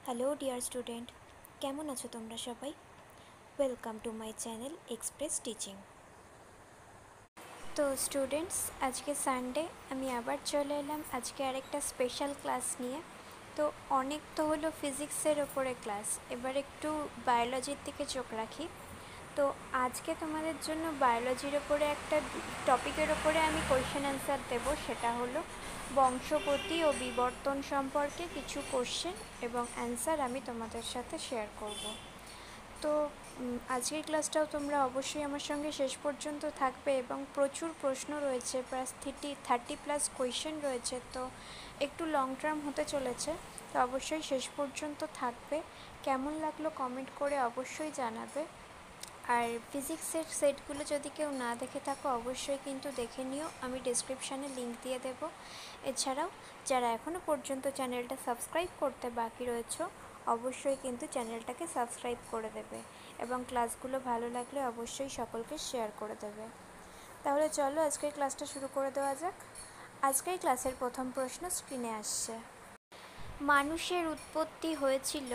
Hello dear student, কেমন আছো তোমরা সবাই? Welcome to my channel express teaching. তো স্টুডেন্টস, আজকে সানডে, আমি আবার চলে এলাম আজকে আরেকটা স্পেশাল ক্লাস নিয়ে। তো অনেক তো হলো ফিজিক্সের ওপরে ক্লাস, এবার একটু বায়োলজির দিকে চোখ রাখি। তো আজকে তোমাদের জন্য বায়োলজির ওপরে একটা টপিকের ওপরে আমি কোয়েশ্চেন অ্যান্সার দেবো, সেটা হলো বংশগতি ও বিবর্তন সম্পর্কে কিছু কোশ্চেন এবং অ্যান্সার আমি তোমাদের সাথে শেয়ার করব। তো আজকের ক্লাসটাও তোমরা অবশ্যই আমার সঙ্গে শেষ পর্যন্ত থাকবে এবং প্রচুর প্রশ্ন রয়েছে, প্রায় 30+ কোয়েশ্চেন রয়েছে, তো একটু লং টার্ম হতে চলেছে। তো অবশ্যই শেষ পর্যন্ত থাকবে। কেমন লাগলো কমেন্ট করে অবশ্যই জানাবে। আর ফিজিক্সের সেটগুলো যদি কেউ না দেখে থাকো অবশ্যই কিন্তু দেখে নিও, আমি ডেসক্রিপশানে লিঙ্ক দিয়ে দেব। এছাড়াও যারা এখনও পর্যন্ত চ্যানেলটা সাবস্ক্রাইব করতে বাকি রয়েছে অবশ্যই কিন্তু চ্যানেলটাকে সাবস্ক্রাইব করে দেবে এবং ক্লাসগুলো ভালো লাগলে অবশ্যই সকলকে শেয়ার করে দেবে। তাহলে চলো আজকের ক্লাসটা শুরু করে দেওয়া যাক। আজকের ক্লাসের প্রথম প্রশ্ন স্ক্রিনে আসছে। মানুষের উৎপত্তি হয়েছিল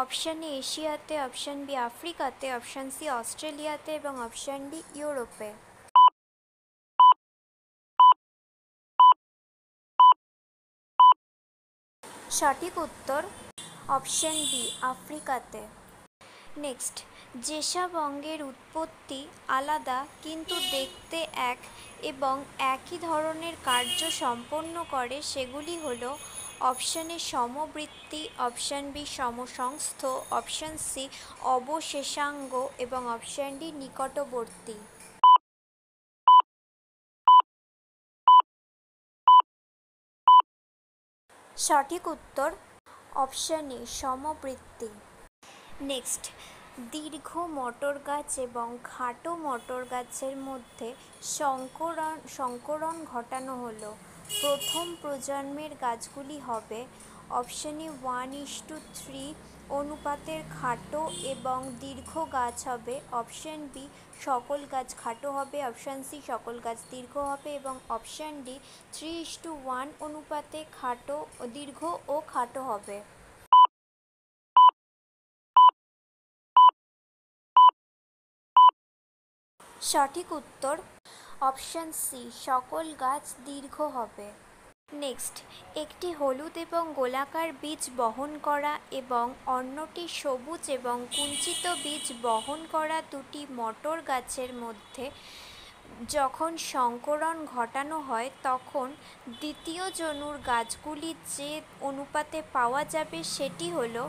অপশান এ এশিয়াতে, অপশান বি আফ্রিকাতে, অপশান সি অস্ট্রেলিয়াতে এবং অপশান ডি ইউরোপে। সঠিক উত্তর অপশান বি আফ্রিকাতে। নেক্সট, যেসব অঙ্গের উৎপত্তি আলাদা কিন্তু দেখতে এক এবং একই ধরনের কার্য সম্পন্ন করে সেগুলি হলো অপশান এ সমবৃত্তি, অপশান বি সমসংস্থ, অপশান সি অবশেষাঙ্গ এবং অপশান ডি নিকটবর্তী। সঠিক উত্তর অপশান এ সমবৃত্তি। নেক্সট, দীর্ঘ মটর গাছ এবং খাটো মটর গাছের মধ্যে সংকরণ ঘটানো হলো। প্রথম প্রজন্মের গাছগুলি হবে অপশান এ 1:3 অনুপাতের খাটো এবং দীর্ঘ গাছ হবে, অপশান বি সকল গাছ খাটো হবে, অপশান সি সকল গাছ দীর্ঘ হবে এবং অপশান ডি 3:1 অনুপাতে দীর্ঘ ও খাটো হবে। সঠিক উত্তর অপশান সি সকল গাছ দীর্ঘ হবে। নেক্সট, একটি হলুদ এবং গোলাকার বীজ বহন করা এবং অন্যটি সবুজ এবং কুঞ্চিত বীজ বহন করা দুটি মটর গাছের মধ্যে যখন সংকরণ ঘটানো হয় তখন দ্বিতীয় জনুর গাছগুলি যে অনুপাতে পাওয়া যাবে সেটি হলো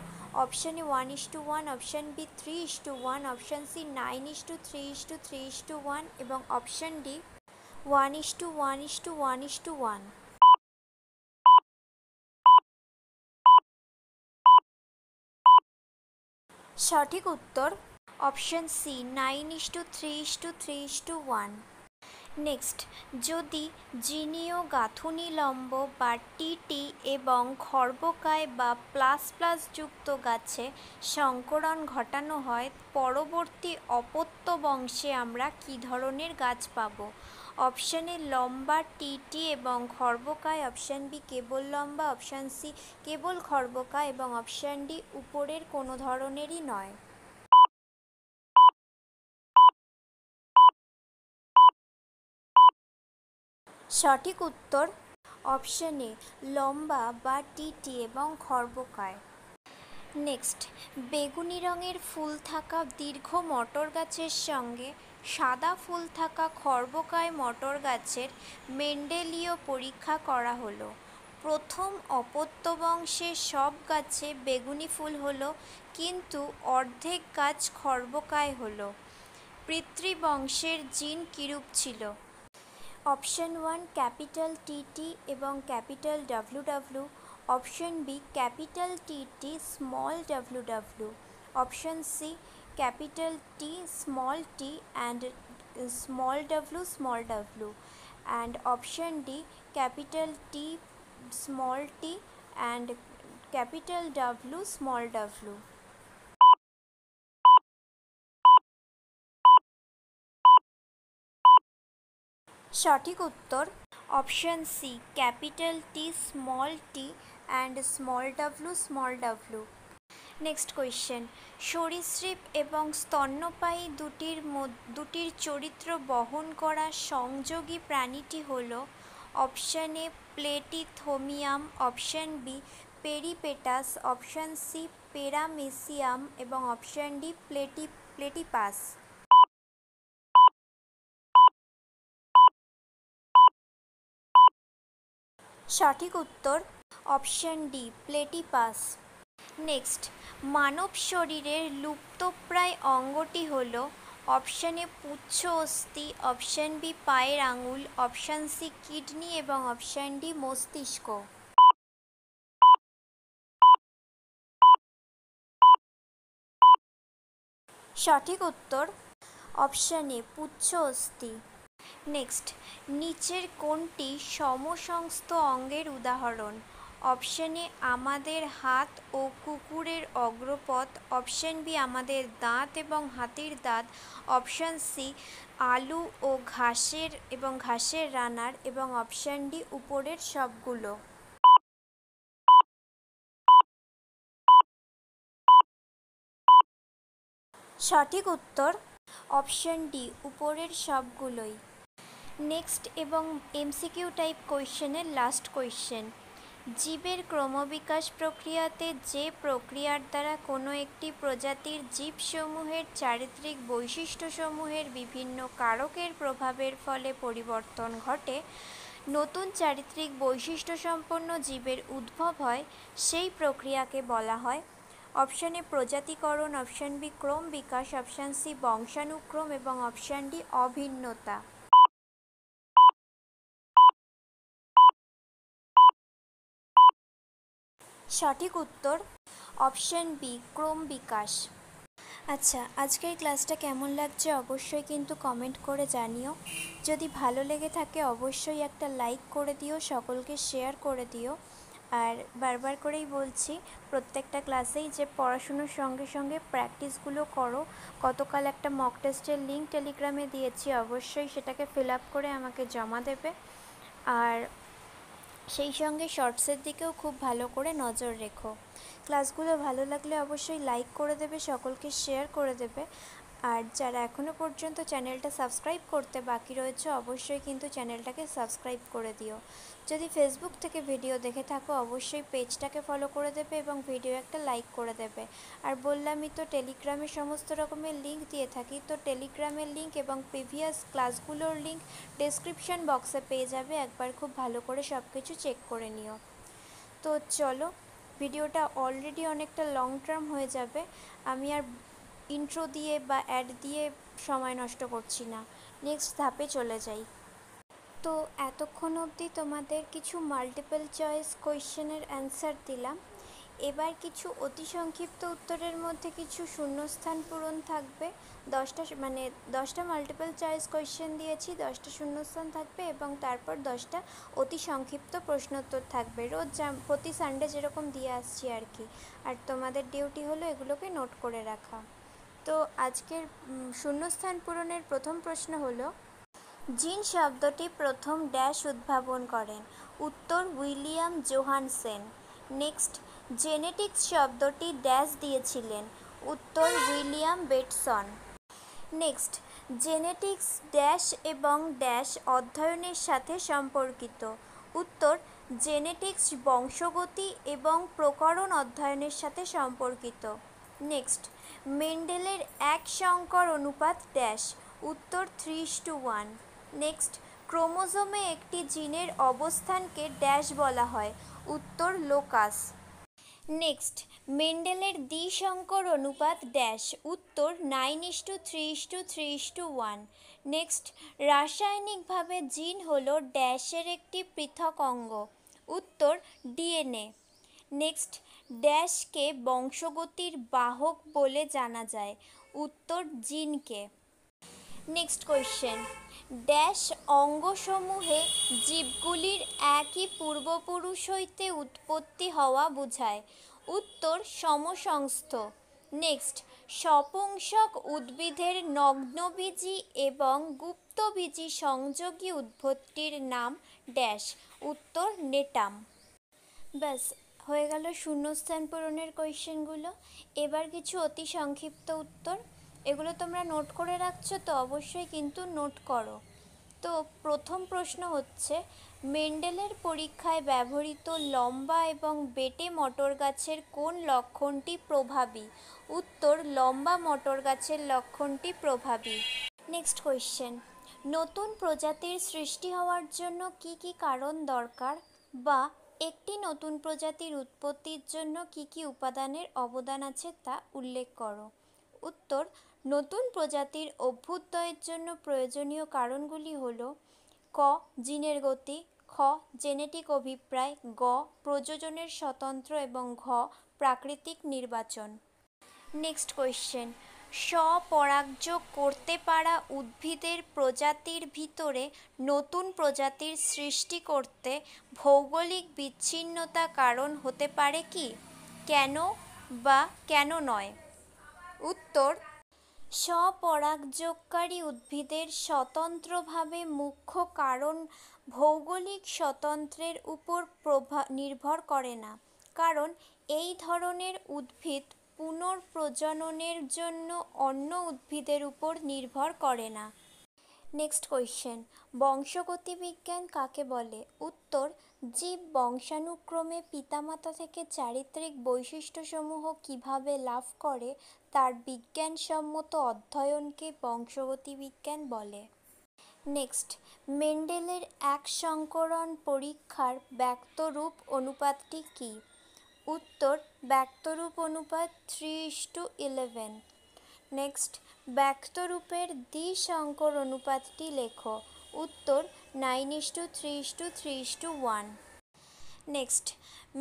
option A 1:1, option B 3:1, option C 9:3:3:1 এবং অপশান ডি 1:1:1:1। সঠিক উত্তর অপশান সি 9:3:3:1। নেক্সট, যদি জিনীয় গাঁথুনি লম্ব বা টিটি এবং খর্বকায় বা প্লাস প্লাস যুক্ত গাছে সংকরণ ঘটানো হয় পরবর্তী অপত্য বংশে আমরা কী ধরনের গাছ পাব? অপশান এ লম্বা টিটি এবং খর্বকায়, অপশান বি কেবল লম্বা, অপশান সি কেবল খর্বকায় এবং অপশান ডি উপরের কোনো ধরনেরই নয়। সঠিক উত্তর অপশান এ লম্বা বা টিটি এবং খর্বকায়। নেক্সট, বেগুনি রঙের ফুল থাকা দীর্ঘ মটর গাছের সঙ্গে সাদা ফুল থাকা খর্বকায় মটর গাছের মেন্ডেলীয় পরীক্ষা করা হলো। প্রথম অপত্য বংশে সব গাছে বেগুনি ফুল হলো কিন্তু অর্ধেক গাছ খর্বকায় হলো। পিতৃবংশের জিন কিরূপ ছিল? অপশান 1 ক্যাপিটাল টিটি এবং capital W, option B capital T T small W, option C capital T small T and small W and option D capital T small T and capital W small W. সঠিক উত্তর option C capital T small T and small W. Next question, সরীসৃপ এবং স্তন্যপায়ী দুটির চরিত্র বহন করা সংযোগী প্রাণীটি হল অপশান এ প্লেটিথোমিয়াম, option B Peripatus, option C Paramecium এবং অপশান ডি প্লেটিপাস। সঠিক উত্তর অপশান ডি প্লেটিপাস। নেক্সট, মানব শরীরের লুপ্তপ্রায় অঙ্গটি হল অপশান এ পুচ্ছ অস্থি, অপশান বি পায়ের আঙুল, অপশান সি কিডনি এবং অপশান ডি মস্তিষ্ক। সঠিক উত্তর অপশান এ পুচ্ছ অস্থি। নেক্সট, নিচের কোনটি সমসংস্থ অঙ্গের উদাহরণ? অপশান এ আমাদের হাত ও কুকুরের অগ্রপথ, অপশান বি আমাদের দাঁত এবং হাতির দাঁত, অপশান সি আলু ও ঘাসের রানার এবং অপশান ডি উপরের সবগুলো। সঠিক উত্তর অপশান ডি উপরের সবগুলোই। নেক্সট এবং এমসিকিউ টাইপ কোয়েশ্চেনের লাস্ট কোয়েশ্চেন, জীবের ক্রমবিকাশ প্রক্রিয়াতে যে প্রক্রিয়ার দ্বারা কোনো একটি প্রজাতির জীবসমূহের চারিত্রিক বৈশিষ্ট্যসমূহের বিভিন্ন কারকের প্রভাবের ফলে পরিবর্তন ঘটে, নতুন চারিত্রিক বৈশিষ্ট্যসম্পন্ন জীবের উদ্ভব হয়, সেই প্রক্রিয়াকে বলা হয়? অপশান এ প্রজাতিকরণ, অপশান বি ক্রম বিকাশ, অপশান সি বংশানুক্রম এবং অপশান ডি অভিন্নতা। সঠিক উত্তর অপশান বি ক্রম বিকাশ। আচ্ছা, আজকের ক্লাসটা কেমন লাগছে অবশ্যই কিন্তু কমেন্ট করে জানিও। যদি ভালো লেগে থাকে অবশ্যই একটা লাইক করে দিও, সকলকে শেয়ার করে দিও। আর বারবার করেই বলছি প্রত্যেকটা ক্লাসেই যে পড়াশুনোর সঙ্গে সঙ্গে প্র্যাকটিসগুলো করো। গতকাল একটা মক টেস্টের লিঙ্ক টেলিগ্রামে দিয়েছি, অবশ্যই সেটাকে ফিল আপ করে আমাকে জমা দেবে। আর সেই সঙ্গে শর্টসের দিকেও খুব ভালো করে নজর রেখো। ক্লাসগুলো ভালো লাগলে অবশ্যই লাইক করে দেবে, সকলকে শেয়ার করে দেবে। আর যারা এখনও পর্যন্ত চ্যানেলটা সাবস্ক্রাইব করতে বাকি রয়েছে অবশ্যই কিন্তু চ্যানেলটাকে সাবস্ক্রাইব করে দিও। যদি ফেসবুক থেকে ভিডিও দেখে থাকো অবশ্যই পেজটাকে ফলো করে দেবে এবং ভিডিও একটা লাইক করে দেবে। আর বললামই তো টেলিগ্রামে সমস্ত রকমের লিঙ্ক দিয়ে থাকি, তো টেলিগ্রামের লিঙ্ক এবং প্রিভিয়াস ক্লাসগুলোর লিঙ্ক ডেসক্রিপশন বক্সে পেয়ে যাবে, একবার খুব ভালো করে সব কিছু চেক করে নিও। তো চলো, ভিডিওটা অলরেডি অনেকটা লং টার্ম হয়ে যাবে, আমি আর ইন্ট্রো দিয়ে বা অ্যাড দিয়ে সময় নষ্ট করছি না, নেক্সট ধাপে চলে যাই। তো এতক্ষণ অবধি তোমাদের কিছু মাল্টিপল চয়েস কোয়েশ্চেনের অ্যান্সার দিলাম। এবার কিছু অতি সংক্ষিপ্ত উত্তরের মধ্যে কিছু শূন্যস্থান পূরণ থাকবে। 10টা মাল্টিপল চয়েস কোয়েশ্চেন দিয়েছি, 10টা শূন্যস্থান থাকবে এবং তারপর 10টা অতি সংক্ষিপ্ত প্রশ্নোত্তর থাকবে, রোজ প্রতি সানডে যেরকম দিয়ে আসছি আর কি। আর তোমাদের ডিউটি হলো এগুলোকে নোট করে রাখা। তো আজকের শূন্যস্থান পূরণের প্রথম প্রশ্ন হলো, জিন শব্দটি প্রথম ড্যাশ উদ্ভাবন করেন? উত্তর উইলিয়াম জোহানসেন। নেক্সট, জেনেটিক্স শব্দটি ড্যাশ দিয়েছিলেন? উত্তর উইলিয়াম বেটসন। নেক্সট, জেনেটিক্স ড্যাশ এবং ড্যাশ অধ্যয়নের সাথে সম্পর্কিত? উত্তর, জেনেটিক্স বংশগতি এবং প্রকরণ অধ্যয়নের সাথে সম্পর্কিত। নেক্সট, মেন্ডেলের এক সংকর অনুপাত ড্যাশ? উত্তর 3:1। নেক্সট, ক্রোমোজোমে একটি জিনের অবস্থানকে ড্যাশ বলা হয়? উত্তর লোকাস। নেক্সট, মেন্ডেলের দ্বিসংকর অনুপাত ড্যাশ? উত্তর 9:3:3:1। নেক্সট, রাসায়নিকভাবে জিন হলো ড্যাশের একটি পৃথক অঙ্গ? উত্তর ডিএনএ। নেক্সট, ড্যাশকে বংশগতির বাহক বলে জানা যায়? উত্তর জিনকে। নেক্সট কোয়েশ্চেন, ড্যাশ অঙ্গসমূহে জীবগুলির একই পূর্বপুরুষ হইতে উৎপত্তি হওয়া বোঝায়? উত্তর সমসংস্থ। নেক্সট, সপুংসক উদ্ভিদের নগ্নবীজি এবং গুপ্তবীজি সংযোগী উদ্ভিদটির নাম ড্যাশ? উত্তর নেটাম। ব্যাস, হয়ে গেল শূন্যস্থান পূরণের কোয়েশ্চেনগুলো। এবার কিছু অতি সংক্ষিপ্ত উত্তর, এগুলো তোমরা নোট করে রাখছো তো? অবশ্যই কিন্তু নোট করো। তো প্রথম প্রশ্ন হচ্ছে, মেন্ডেলের পরীক্ষায় ব্যবহৃত লম্বা এবং বেটে মটর গাছের কোন লক্ষণটি প্রভাবী? উত্তর, লম্বা মটর গাছের লক্ষণটি প্রভাবী। নেক্সট কোয়েশ্চেন, নতুন প্রজাতির সৃষ্টি হওয়ার জন্য কি কি কারণ দরকার, বা একটি নতুন প্রজাতির উৎপত্তির জন্য কি কি উপাদানের অবদান আছে তা উল্লেখ করো। উত্তর, নতুন প্রজাতির অভ্যুদয়ের জন্য প্রয়োজনীয় কারণগুলি হল: ক, জিনের গতি; খ, জেনেটিক অভিপ্রায়; গ, প্রজননের স্বতন্ত্র; এবং ঘ, প্রাকৃতিক নির্বাচন। নেক্সট কোয়েশ্চেন, স্বপরাগযোগ করতে পারা উদ্ভিদের প্রজাতির ভিতরে নতুন প্রজাতির সৃষ্টি করতে ভৌগোলিক বিচ্ছিন্নতা কারণ হতে পারে কি? কেন বা কেন নয়? উত্তর, স্বপরাগযোগকারী উদ্ভিদের স্বতন্ত্রভাবে মুখ্য কারণ ভৌগোলিক স্বাতন্ত্র্যের উপর নির্ভর করে না, কারণ এই ধরনের উদ্ভিদ পুনঃপ্রজননের জন্য অন্য উদ্ভিদের উপর নির্ভর করে না। নেক্সট কোয়েশ্চেন, বংশগতিবিজ্ঞান কাকে বলে? উত্তর, জীব বংশানুক্রমে পিতামাতা থেকে চারিত্রিক বৈশিষ্ট্যসমূহ কিভাবে লাভ করে তার বিজ্ঞানসম্মত অধ্যয়নকে বংশগতিবিজ্ঞান বলে। নেক্সট, মেন্ডেলের এক সংকরণ পরীক্ষার ব্যক্তরূপ অনুপাতটি কী? উত্তর, ব্যক্তরূপ অনুপাত 3:11। নেক্সট, ব্যক্তরূপের দ্বি-সংকর অনুপাতটি লেখো। উত্তর, 9:3:3:1। নেক্সট,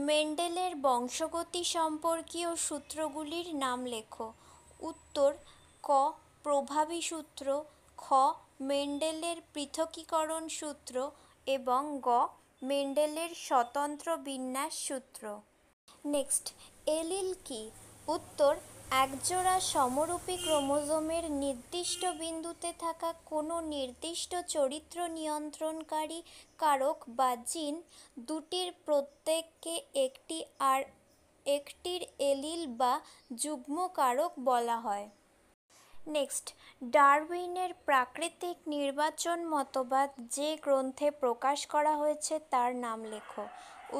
মেন্ডেলের বংশগতি সম্পর্কীয় সূত্রগুলির নাম লেখো। উত্তর, ক, প্রভাবী সূত্র; খ, মেন্ডেলের পৃথকীকরণ সূত্র; এবং গ, মেন্ডেলের স্বতন্ত্র বিন্যাস সূত্র। নেক্সট, এলিল কি? উত্তর, একজোড়া সমরূপী ক্রোমোজোমের নির্দিষ্ট বিন্দুতে থাকা কোনো নির্দিষ্ট চরিত্র নিয়ন্ত্রণকারী কারক বা জিন দুটির প্রত্যেককে একটির এলিল বা যুগ্ম কারক বলা হয়। নেক্সট, ডারউইনের প্রাকৃতিক নির্বাচন মতবাদ যে গ্রন্থে প্রকাশ করা হয়েছে তার নাম লেখো।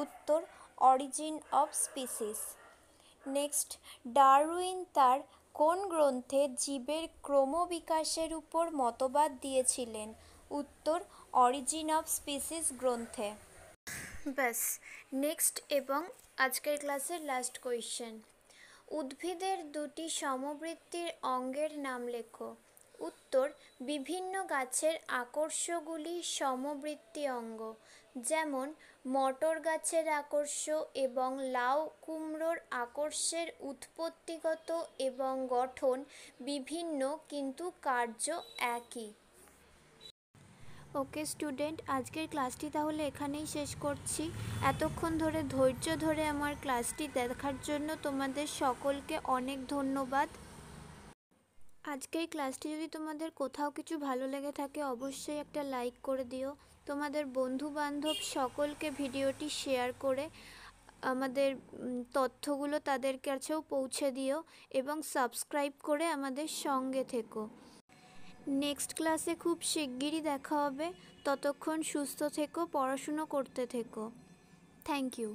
উত্তর, origin of species. Next, Darwin তার কোন গ্রন্থে জীবের ক্রমবিকাশের উপর মতবাদ দিয়েছিলেন? উত্তর, অরিজিন অফ স্পিসিস গ্রন্থে। ব্যাস, নেক্সট এবং আজকের ক্লাসের লাস্ট কোয়েশ্চেন, উদ্ভিদের দুটি সমবৃত্তির অঙ্গের নাম লেখো। উত্তর, বিভিন্ন গাছের আকর্ষগুলি সমবৃত্তি অঙ্গ, যেমন মটর গাছের আকর্ষ এবং লাউ কুমড়োর আকর্ষের উৎপত্তিগত এবং গঠন বিভিন্ন, কিন্তু কার্য একই। ওকে স্টুডেন্ট, আজকের ক্লাসটি তাহলে এখানেই শেষ করছি। এতক্ষণ ধরে ধৈর্য ধরে আমার ক্লাসটি দেখার জন্য তোমাদের সকলকে অনেক ধন্যবাদ। আজকের ক্লাসটি যদি তোমাদের কোথাও কিছু ভালো লেগে থাকে অবশ্যই একটা লাইক করে দিও। তোমাদের বন্ধু বান্ধব সকলকে ভিডিওটি শেয়ার করে আমাদের তথ্যগুলো তাদের কাছেও পৌঁছে দিও এবং সাবস্ক্রাইব করে আমাদের সঙ্গে থেকো। নেক্সট ক্লাসে খুব শিগগিরই দেখা হবে। ততক্ষণ সুস্থ থেকো, পড়াশুনো করতে থেকো। Thank you.